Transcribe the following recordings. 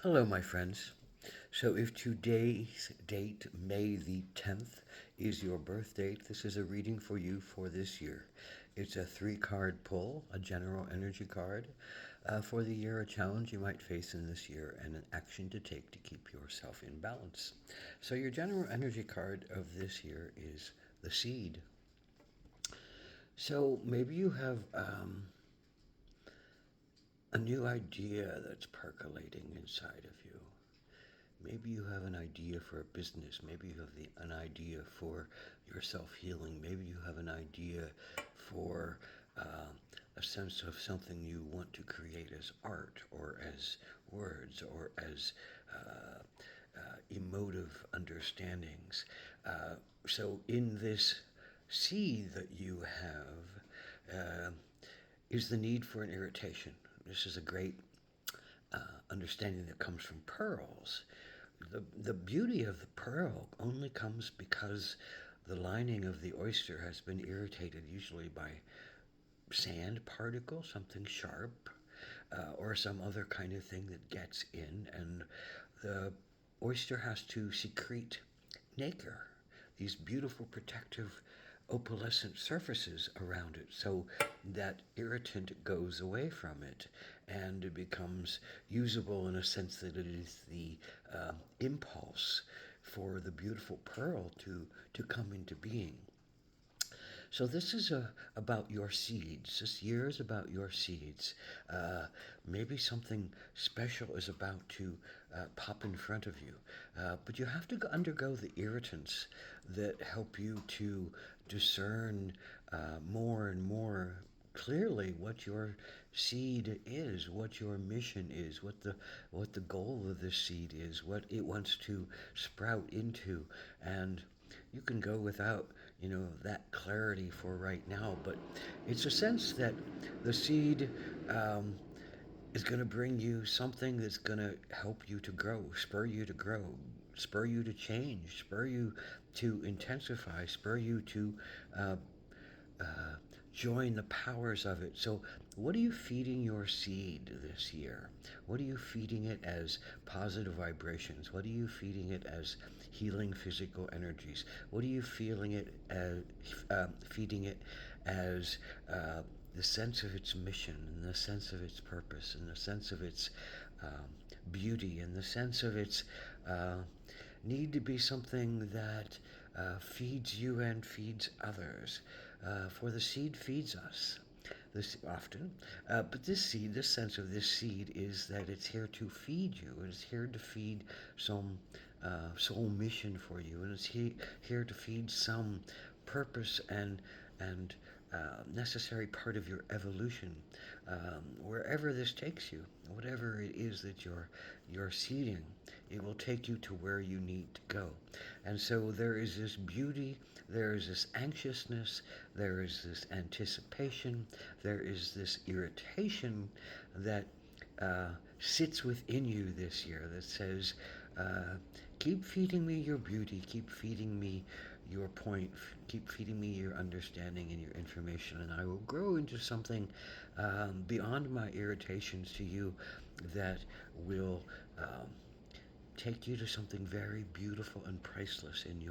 Hello, my friends. So, if today's date, May the 10th, is your birth date, this is a reading for you for this year. It's a three-card pull, a general energy card for the year, a challenge you might face in this year, and an action to take to keep yourself in balance. So, your general energy card of this year is the seed. So, maybe you have a new idea that's percolating inside of you. Maybe you have an idea for a business. Maybe you have an idea for your self healing. Maybe you have an idea for a sense of something you want to create as art or as words or as emotive understandings. So, in this seed that you have, is the need for an irritation. This is a great understanding that comes from pearls. The beauty of the pearl only comes because the lining of the oyster has been irritated, usually by sand particles, something sharp, or some other kind of thing that gets in, and the oyster has to secrete nacre, these beautiful protective opalescent surfaces around it, so that irritant goes away from it and it becomes usable in a sense that it is the impulse for the beautiful pearl to come into being. So this is about your seeds. This year is about your seeds. Maybe something special is about to pop in front of you, but you have to undergo the irritants that help you to discern more and more clearly what your seed is, what your mission is, what the goal of this seed is, what it wants to sprout into, and you can go without that clarity for right now, but it's a sense that the seed is going to bring you something that's going to help you to grow, spur you to grow, spur you to change, spur you to intensify, spur you to uh, uh, join the powers of it. So, what are you feeding your seed this year? What are you feeding it as positive vibrations? What are you feeding it as healing physical energies? What are you feeling it as, feeding it as the sense of its mission and the sense of its purpose and the sense of its um, beauty and the sense of its uh, need to be something that feeds you and feeds others? For the seed feeds us. This often, but this seed, this sense of this seed is that it's here to feed you. It's here to feed some soul mission for you, and it's here to feed some purpose and necessary part of your evolution. Wherever this takes you, whatever it is that you're seeding, it will take you to where you need to go. And so there is this beauty, there is this anxiousness, there is this anticipation, there is this irritation that sits within you this year that says, uh, keep feeding me your beauty, keep feeding me your point, keep feeding me your understanding and your information, and I will grow into something beyond my irritations to you that will take you to something very beautiful and priceless in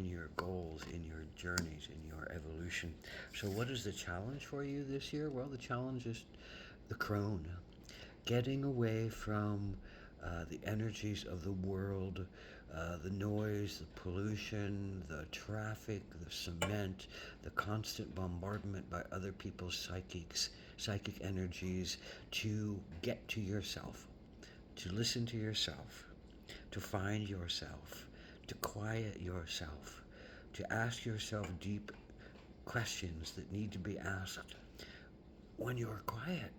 your goals, in your journeys, in your evolution. So what is the challenge for you this year? Well, the challenge is the crone. Getting away from the energies of the world, the noise, the pollution, the traffic, the cement, the constant bombardment by other people's psychic energies, to get to yourself, to listen to yourself, to find yourself, to quiet yourself, to ask yourself deep questions that need to be asked when you're quiet,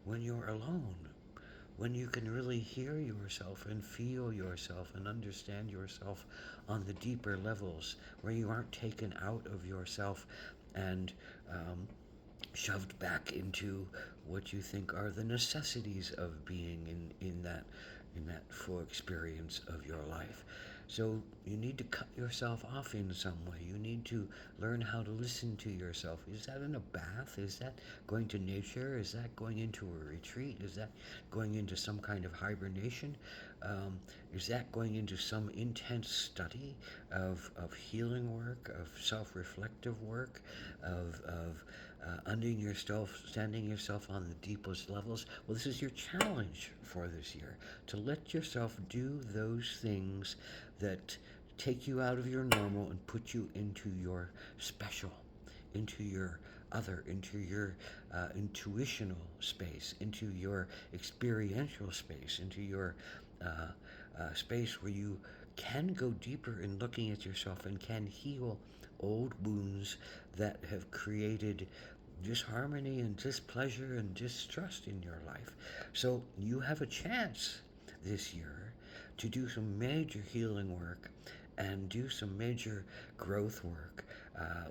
when you're alone, when you can really hear yourself and feel yourself and understand yourself on the deeper levels, where you aren't taken out of yourself and shoved back into what you think are the necessities of being in that full experience of your life. So you need to cut yourself off in some way. You need to learn how to listen to yourself. Is that in a bath? Is that going to nature? Is that going into a retreat? Is that going into some kind of hibernation? Um, is that going into some intense study of healing work, of self reflective work, of understanding yourself on the deepest levels? Well, this is your challenge for this year, to let yourself do those things that take you out of your normal and put you into your special, into your other, into your intuitional space, into your experiential space, into your space where you can go deeper in looking at yourself and can heal old wounds that have created disharmony and displeasure and distrust in your life. So you have a chance this year to do some major healing work and do some major growth work.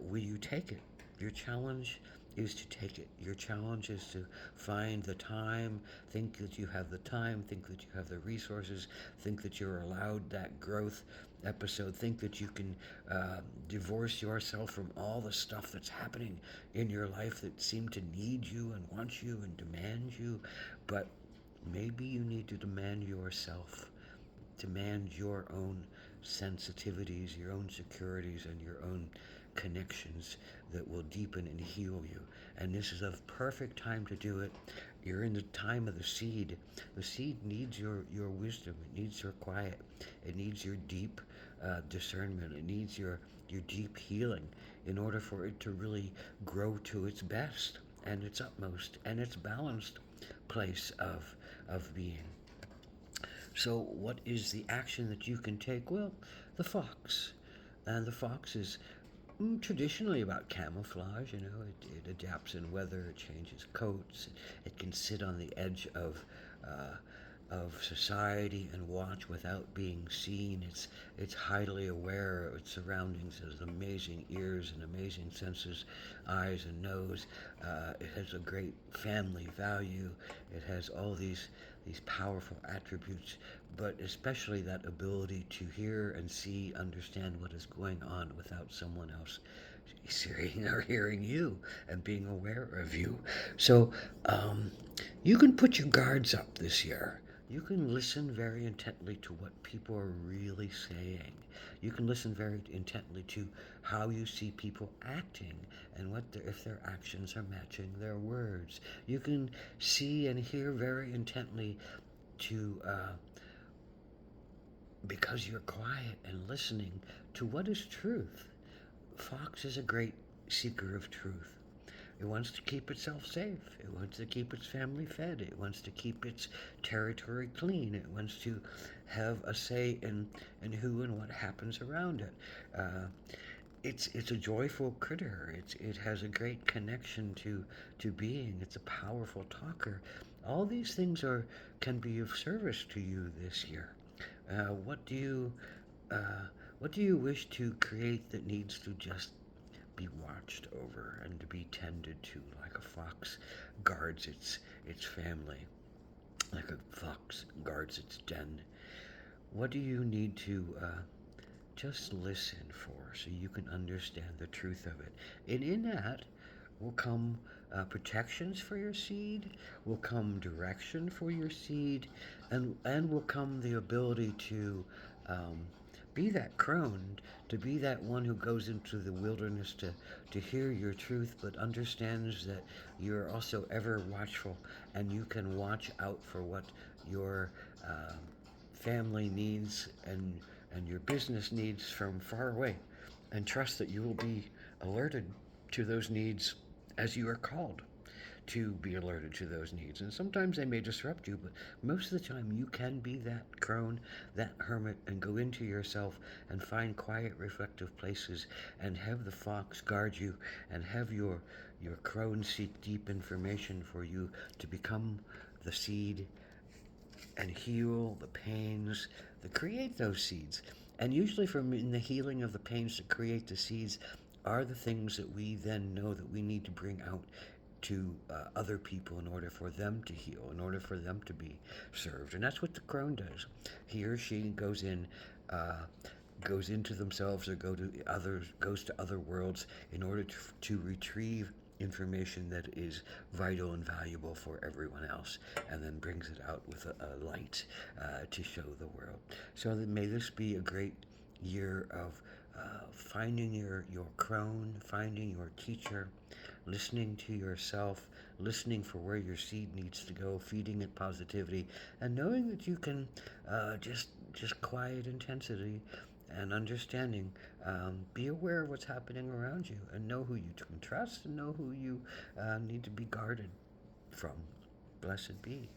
Will you take it? Your challenge is to take it. Your challenge is to find the time, think that you have the time, think that you have the resources, think that you're allowed that growth episode, think that you can divorce yourself from all the stuff that's happening in your life that seem to need you and want you and demand you. But maybe you need to demand yourself, demand your own sensitivities, your own securities, and your own connections that will deepen and heal you. And this is a perfect time to do it. You're in the time of the seed. The seed needs your wisdom. It needs your quiet. It needs your deep discernment. It needs your deep healing in order for it to really grow to its best and its utmost and its balanced place of being. So, what is the action that you can take? Well, the fox. And the fox is traditionally about camouflage. It adapts in weather, it changes coats, it can sit on the edge of society and watch without being seen. It's highly aware of its surroundings. It has amazing ears and amazing senses, eyes and nose. It has a great family value. It has all these powerful attributes, but especially that ability to hear and see, understand what is going on without someone else seeing or hearing you and being aware of you. So you can put your guards up this year. You can listen very intently to what people are really saying. You can listen very intently to how you see people acting and if their actions are matching their words. You can see and hear very intently to because you're quiet and listening to what is truth. Fox is a great seeker of truth. It wants to keep itself safe. It wants to keep its family fed. It wants to keep its territory clean. It wants to have a say in who and what happens around it. It's a joyful critter. It has a great connection to being. It's a powerful talker. All these things can be of service to you this year. Uh, what do you uh, what do you wish to create that needs to just be watched over and to be tended to, like a fox guards its family, like a fox guards its den? What do you need to just listen for so you can understand the truth of it? And in that will come protections for your seed, will come direction for your seed, and will come the ability to um, be that crone, to be that one who goes into the wilderness to hear your truth, but understands that you're also ever watchful and you can watch out for what your family needs and your business needs from far away, and trust that you will be alerted to those needs as you are called to be alerted to those needs. And sometimes they may disrupt you, but most of the time you can be that crone, that hermit, and go into yourself and find quiet, reflective places and have the fox guard you and have your crone seek deep information for you to become the seed and heal the pains that create those seeds. And usually, from in the healing of the pains that create the seeds, are the things that we then know that we need to bring out to other people in order for them to heal, in order for them to be served. And that's what the crone does. He or she goes in uh, goes into themselves or goes to other worlds in order to retrieve information that is vital and valuable for everyone else, and then brings it out with a light to show the world. So may this be a great year of finding your crone, finding your teacher, listening to yourself, listening for where your seed needs to go, feeding it positivity, and knowing that you can just quiet intensity and understanding. Be aware of what's happening around you, and know who you can trust, and know who you need to be guarded from. Blessed be.